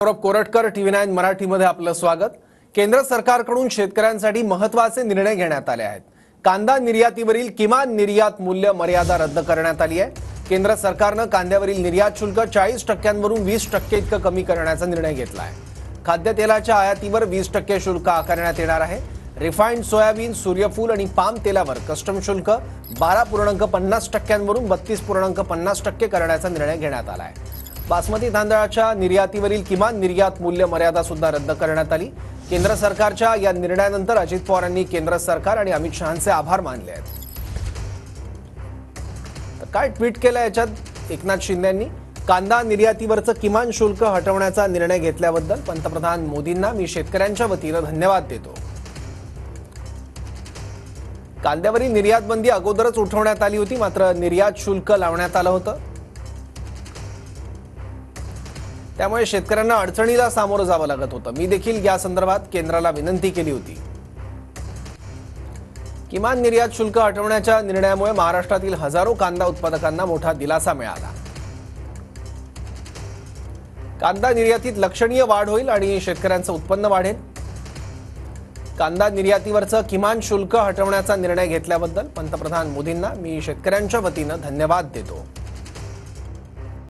Saurabh Koratkar TV9 मराठीमध्ये आपलं स्वागत। केंद्र सरकारकडून शेतकऱ्यांसाठी महत्त्वाचे निर्णय घेण्यात आले आहेत। कांदा निर्यातीवरील किमान निर्यात मूल्य मर्यादा रद्द करण्यात आली आहे। केंद्र सरकारने कांद्यावरील निर्यात शुल्क 40% वरून 20% इतकं कमी करण्याचा निर्णय घेतला आहे। खाद्यतेलाच्या आयातीवर 20% शुल्क आकारण्यात येणार आहे। रिफाइंड सोयाबीन, सूर्यफूल आणि पाम तेलावर कस्टम शुल्क 12.50% वरून 32.50% करण्याचा निर्णय घेण्यात आला आहे। बासमती तांदळाच्या निर्यातीवरील किमान निर्यात मूल्य मर्यादा सुद्धा रद्द करण्यात आली। केंद्र सरकारच्या या निर्णयानंतर अजित पवार यांनी केंद्र सरकार आणि अमित शहांचे आभार मानले आहेत। तर काय ट्विट केलं याच्यात एकनाथ शिंदे यांनी कांदा निर्यातीवरचं किमान शुल्क हटवण्याचा निर्णय घेतल्याबद्दल पंतप्रधान मोदींना मी शेतकऱ्यांच्या वतीने धन्यवाद देतो। कांद्यावरील निर्यात बंदी अगोदरच उठवण्यात आली होती, मात्र निर्यात शुल्क लावण्यात आलं होतं। त्यामुळे शेतकऱ्यांना अडचणीला सामोरं जावं लागत होतं। मी देखील या संदर्भात केंद्राला विनंती केली होती। किमान निर्यात शुल्क हटवण्याच्या निर्णयामुळे महाराष्ट्रातील हजारो कांदा उत्पादकांना मोठा दिलासा मिळाला। कांदा निर्यातीत लक्षणीय वाढ होईल आणि शेतकऱ्यांचं उत्पन्न वाढेल। कांदा निर्यातीवरचं किमान शुल्क हटवण्याचा निर्णय घेतल्याबद्दल पंतप्रधान मोदींना मी शेतकऱ्यांच्या वतीने धन्यवाद देतो।